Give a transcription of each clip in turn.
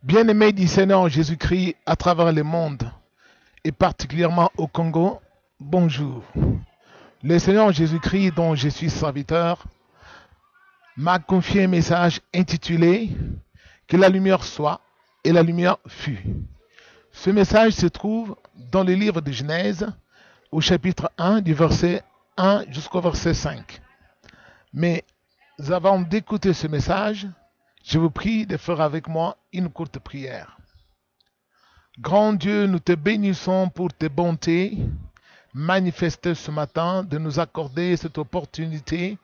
Bien-aimés du Seigneur Jésus-Christ à travers le monde et particulièrement au Congo, bonjour. Le Seigneur Jésus-Christ dont je suis serviteur m'a confié un message intitulé Que la lumière soit et la lumière fut. Ce message se trouve dans le livre de Genèse au chapitre 1 du verset 1 jusqu'au verset 5. Mais avant d'écouter ce message, je vous prie de faire avec moi une courte prière. Grand Dieu, nous te bénissons pour tes bontés manifestées ce matin, de nous accorder cette opportunité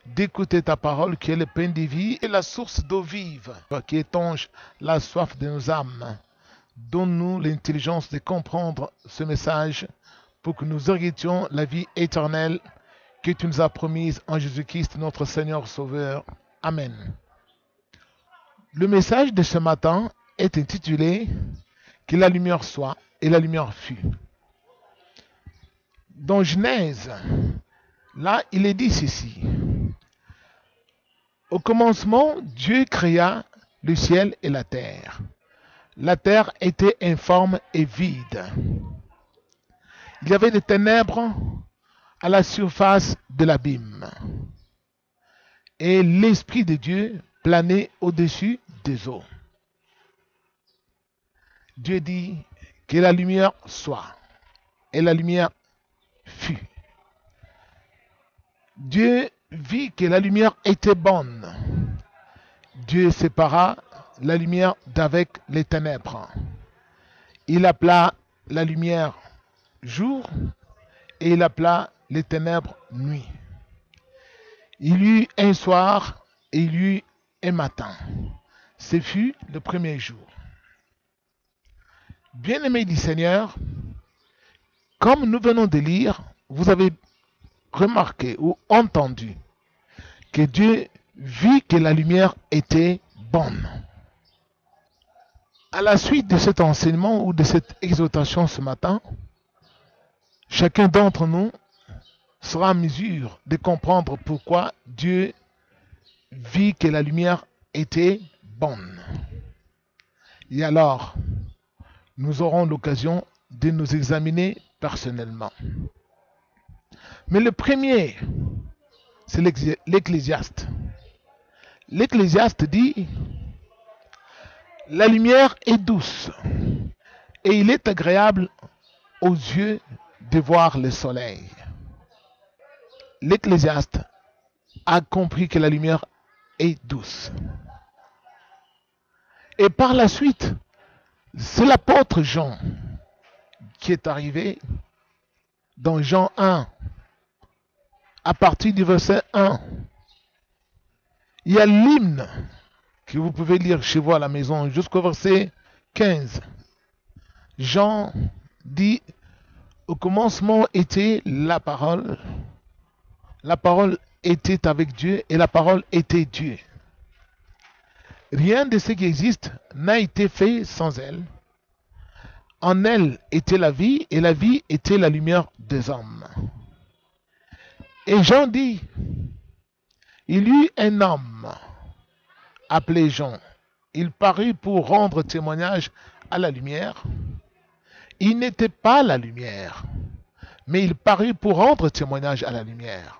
d'écouter ta parole qui est le pain de vie et la source d'eau vive qui étanche la soif de nos âmes. Donne-nous l'intelligence de comprendre ce message pour que nous héritions la vie éternelle que tu nous as promise en Jésus-Christ, notre Seigneur Sauveur. Amen. Le message de ce matin est intitulé Que la lumière soit et la lumière fut. Dans Genèse, là, il est dit ceci. Au commencement, Dieu créa le ciel et la terre. La terre était informe et vide. Il y avait des ténèbres à la surface de l'abîme. Et l'Esprit de Dieu planait au-dessus des eaux. Dieu dit que la lumière soit. Et la lumière fut. Dieu vit que la lumière était bonne. Dieu sépara la lumière d'avec les ténèbres. Il appela la lumière jour et il appela les ténèbres nuit. Il y eut un soir et il y eut un matin. Ce fut le premier jour. Bien-aimés du Seigneur, comme nous venons de lire, vous avez remarqué ou entendu que Dieu vit que la lumière était bonne. À la suite de cet enseignement ou de cette exhortation ce matin, chacun d'entre nous sera en mesure de comprendre pourquoi Dieu vit que la lumière était bonne. Et alors, nous aurons l'occasion de nous examiner personnellement. Mais le premier, c'est l'Ecclésiaste. L'Ecclésiaste dit, la lumière est douce et il est agréable aux yeux de voir le soleil. L'Ecclésiaste a compris que la lumière est douce. Et par la suite, c'est l'apôtre Jean qui est arrivé dans Jean 1, à partir du verset 1. Il y a l'hymne que vous pouvez lire chez vous à la maison jusqu'au verset 15. Jean dit, au commencement était la parole était avec Dieu et la parole était Dieu. Rien de ce qui existe n'a été fait sans elle. En elle était la vie et la vie était la lumière des hommes. Et Jean dit, il y eut un homme appelé Jean. Il parut pour rendre témoignage à la lumière. Il n'était pas la lumière, mais il parut pour rendre témoignage à la lumière.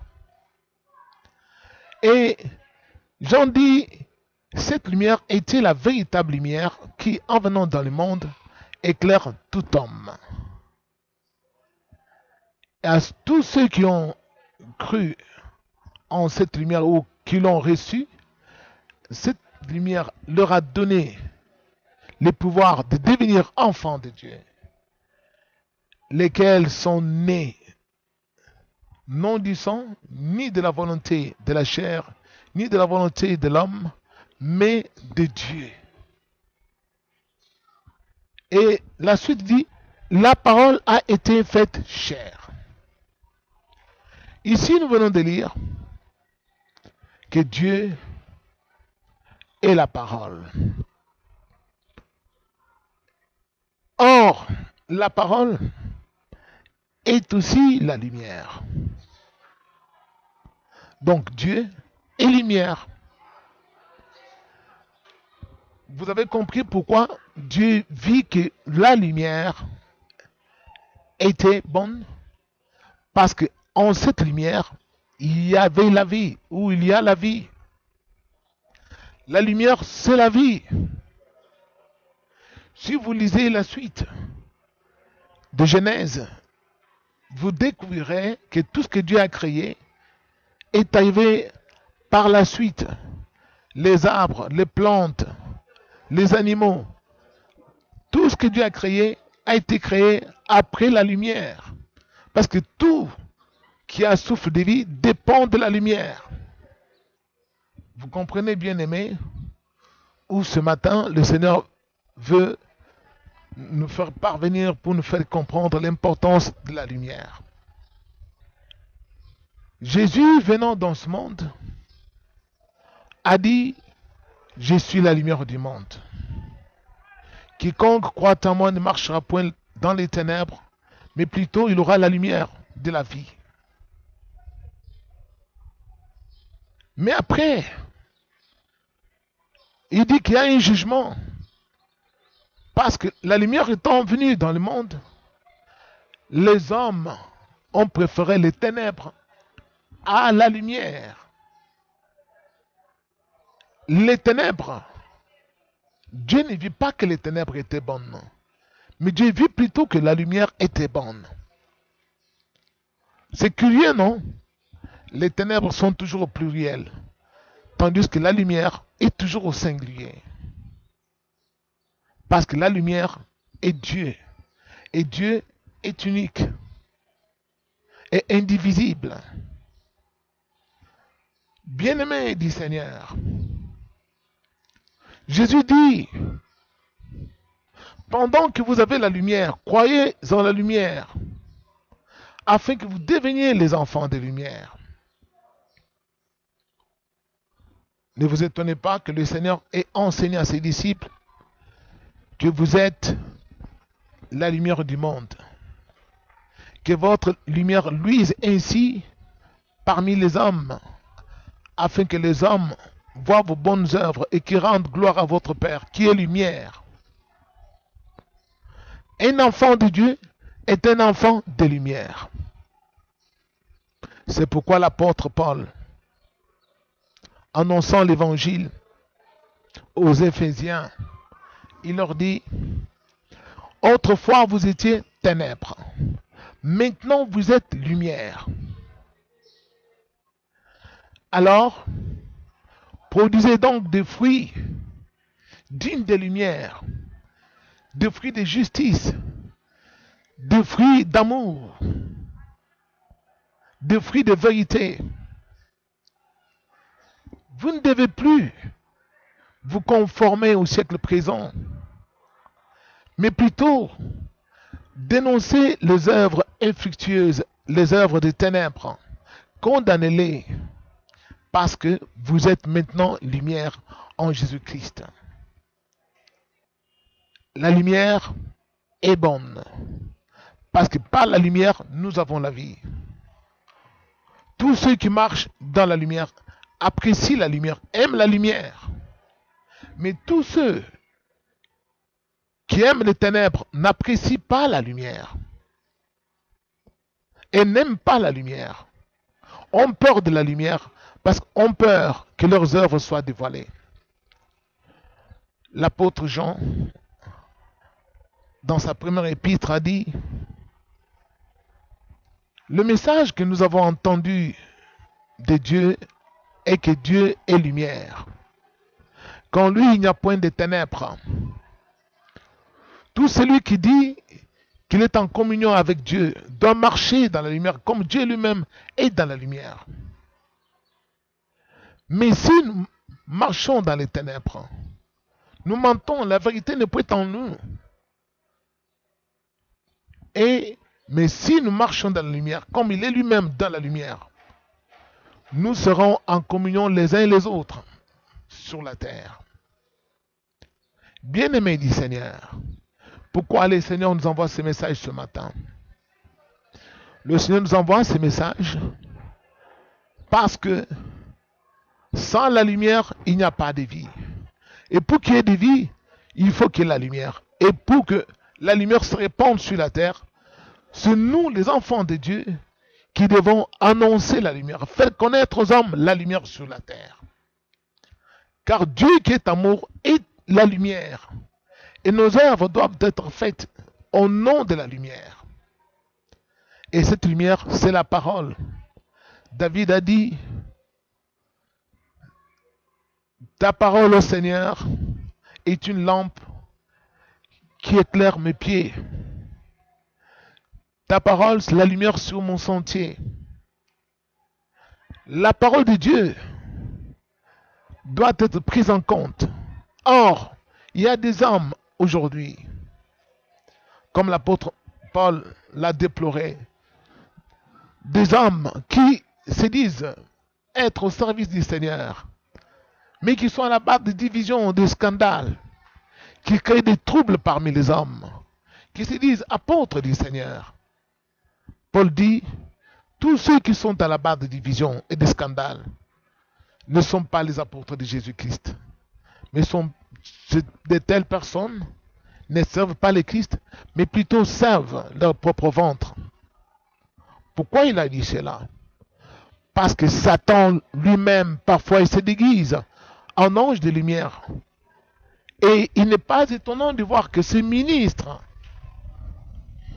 Et Jean dit, cette lumière était la véritable lumière qui, en venant dans le monde, éclaire tout homme. Et à tous ceux qui ont cru en cette lumière ou qui l'ont reçue, cette lumière leur a donné le pouvoir de devenir enfants de Dieu, lesquels sont nés non du sang, ni de la volonté de la chair, ni de la volonté de l'homme, mais de Dieu. Et la suite dit, la parole a été faite chair. Ici, nous venons de lire que Dieu est la parole. Or, la parole est aussi la lumière. Donc Dieu est lumière. Vous avez compris pourquoi Dieu vit que la lumière était bonne? Parce que en cette lumière, il y avait la vie, ou il y a la vie. La lumière, c'est la vie. Si vous lisez la suite de Genèse, vous découvrirez que tout ce que Dieu a créé est arrivé par la suite. Les arbres, les plantes, les animaux, tout ce que Dieu a été créé après la lumière. Parce que tout qui a souffle de vie dépend de la lumière. Vous comprenez, bien aimé, où ce matin le Seigneur veut nous faire parvenir pour nous faire comprendre l'importance de la lumière. Jésus, venant dans ce monde, a dit: je suis la lumière du monde. Quiconque croit en moi ne marchera point dans les ténèbres, mais plutôt il aura la lumière de la vie. Mais après, il dit qu'il y a un jugement. Parce que la lumière étant venue dans le monde, les hommes ont préféré les ténèbres à la lumière. Les ténèbres, Dieu ne vit pas que les ténèbres étaient bonnes, mais Dieu vit plutôt que la lumière était bonne. C'est curieux, non? Les ténèbres sont toujours au pluriel, tandis que la lumière est toujours au singulier. Parce que la lumière est Dieu, et Dieu est unique et indivisible. Bien-aimé du Seigneur, Jésus dit: pendant que vous avez la lumière, croyez en la lumière, afin que vous deveniez les enfants de lumière. Ne vous étonnez pas que le Seigneur ait enseigné à ses disciples que vous êtes la lumière du monde. Que votre lumière luise ainsi parmi les hommes, afin que les hommes voient vos bonnes œuvres et qui rendent gloire à votre Père, qui est lumière. Un enfant de Dieu est un enfant de lumière. C'est pourquoi l'apôtre Paul, annonçant l'évangile aux Éphésiens, il leur dit: autrefois vous étiez ténèbres, maintenant vous êtes lumière. Alors, produisez donc des fruits dignes de lumière, des fruits de justice, des fruits d'amour, des fruits de vérité. Vous ne devez plus vous conformer au siècle présent, mais plutôt dénoncer les œuvres infructueuses, les œuvres des ténèbres. Condamnez-les, parce que vous êtes maintenant lumière en Jésus-Christ. La lumière est bonne, parce que par la lumière, nous avons la vie. Tous ceux qui marchent dans la lumière apprécient la lumière, aiment la lumière. Mais tous ceux qui aiment les ténèbres n'apprécient pas la lumière et n'aiment pas la lumière. Ont peur de la lumière parce qu'on peur que leurs œuvres soient dévoilées. L'apôtre Jean, dans sa première épître, a dit: le message que nous avons entendu de Dieu est que Dieu est lumière. Qu'en lui, il n'y a point de ténèbres. Tout celui qui dit qu'il est en communion avec Dieu doit marcher dans la lumière, comme Dieu lui-même est dans la lumière. Mais si nous marchons dans les ténèbres, nous mentons, la vérité n'est point en nous. Mais si nous marchons dans la lumière, comme il est lui-même dans la lumière, nous serons en communion les uns et les autres sur la terre. Bien-aimés du Seigneur, pourquoi le Seigneur nous envoie ce message ce matin? Le Seigneur nous envoie ce message parce que sans la lumière, il n'y a pas de vie. Et pour qu'il y ait des vies, il faut qu'il y ait la lumière. Et pour que la lumière se répande sur la terre, c'est nous, les enfants de Dieu, qui devons annoncer la lumière, faire connaître aux hommes la lumière sur la terre. Car Dieu qui est amour est la lumière. Et nos œuvres doivent être faites au nom de la lumière. Et cette lumière, c'est la parole. David a dit, ta parole, ô Seigneur, est une lampe qui éclaire mes pieds. Ta parole, c'est la lumière sur mon sentier. La parole de Dieu doit être prise en compte. Or, il y a des hommes aujourd'hui, comme l'apôtre Paul l'a déploré, des hommes qui se disent être au service du Seigneur, mais qui sont à la base de divisions, de scandales, qui créent des troubles parmi les hommes, qui se disent apôtres du Seigneur. Paul dit, tous ceux qui sont à la base de divisions et de scandales ne sont pas les apôtres de Jésus-Christ, mais sont de telles personnes ne servent pas le Christ, mais plutôt servent leur propre ventre. Pourquoi il a dit cela? Parce que Satan lui-même, parfois, il se déguise en ange de lumière. Et il n'est pas étonnant de voir que ce ministre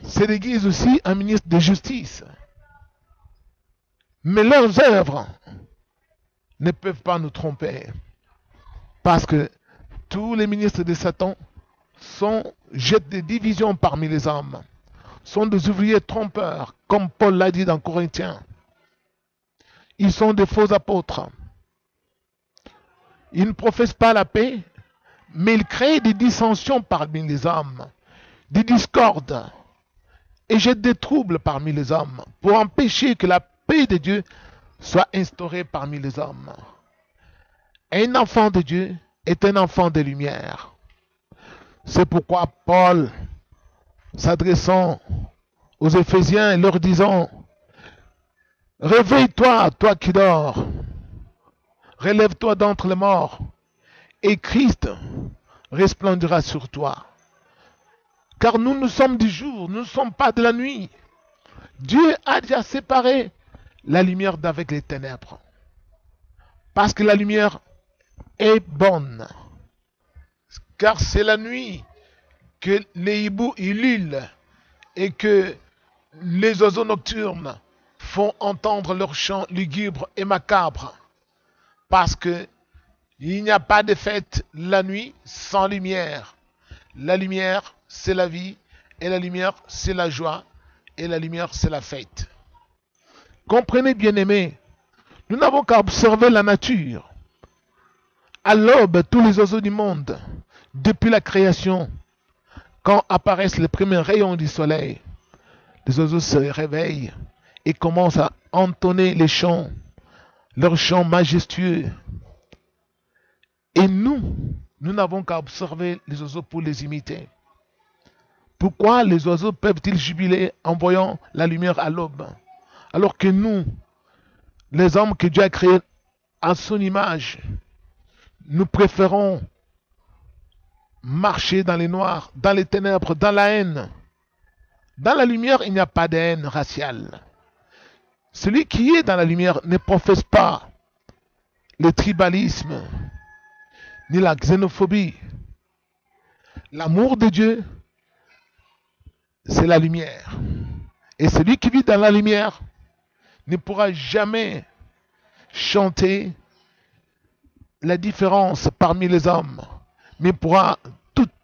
se déguise aussi en ministre de justice. Mais leurs œuvres ne peuvent pas nous tromper. Parce que tous les ministres de Satan jettent des divisions parmi les hommes, sont des ouvriers trompeurs, comme Paul l'a dit dans Corinthiens. Ils sont des faux apôtres. Ils ne professent pas la paix, mais ils créent des dissensions parmi les hommes, des discordes, et jettent des troubles parmi les hommes, pour empêcher que la paix de Dieu soit instaurée parmi les hommes. Un enfant de Dieu est un enfant de lumière. C'est pourquoi Paul, s'adressant aux Éphésiens, leur disant, réveille-toi, toi qui dors, relève-toi d'entre les morts, et Christ resplendira sur toi. Car nous sommes du jour, nous ne sommes pas de la nuit. Dieu a déjà séparé la lumière d'avec les ténèbres. Parce que la lumière est bonne. Car c'est la nuit que les hiboux ululent et que les oiseaux nocturnes font entendre leurs chants lugubres et macabres. Parce que il n'y a pas de fête la nuit sans lumière. La lumière, c'est la vie, et la lumière, c'est la joie, et la lumière, c'est la fête. Comprenez, bien-aimés, nous n'avons qu'à observer la nature. À l'aube, tous les oiseaux du monde, depuis la création, quand apparaissent les premiers rayons du soleil, les oiseaux se réveillent et commencent à entonner les chants, leurs chants majestueux. Et nous n'avons qu'à observer les oiseaux pour les imiter. Pourquoi les oiseaux peuvent-ils jubiler en voyant la lumière à l'aube, alors que nous, les hommes que Dieu a créés à son image, nous préférons marcher dans les noirs, dans les ténèbres, dans la haine. Dans la lumière, il n'y a pas de haine raciale. Celui qui est dans la lumière ne professe pas le tribalisme, ni la xénophobie. L'amour de Dieu, c'est la lumière. Et celui qui vit dans la lumière ne pourra jamais chanter la différence parmi les hommes, mais pourra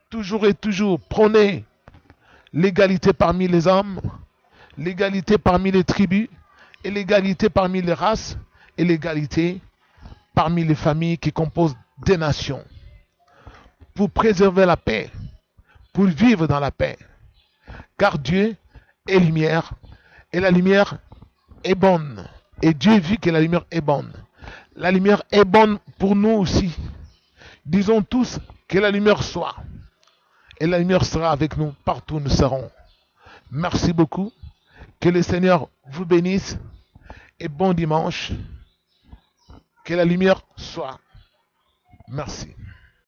toujours et toujours prôner l'égalité parmi les hommes, l'égalité parmi les tribus, et l'égalité parmi les races, et l'égalité parmi les familles qui composent des nations, pour préserver la paix, pour vivre dans la paix. Car Dieu est lumière, et la lumière est bonne. Et Dieu vit que la lumière est bonne. La lumière est bonne pour nous aussi. Disons tous que la lumière soit. Et la lumière sera avec nous partout où nous serons. Merci beaucoup. Que le Seigneur vous bénisse. Et bon dimanche. Que la lumière soit. Merci.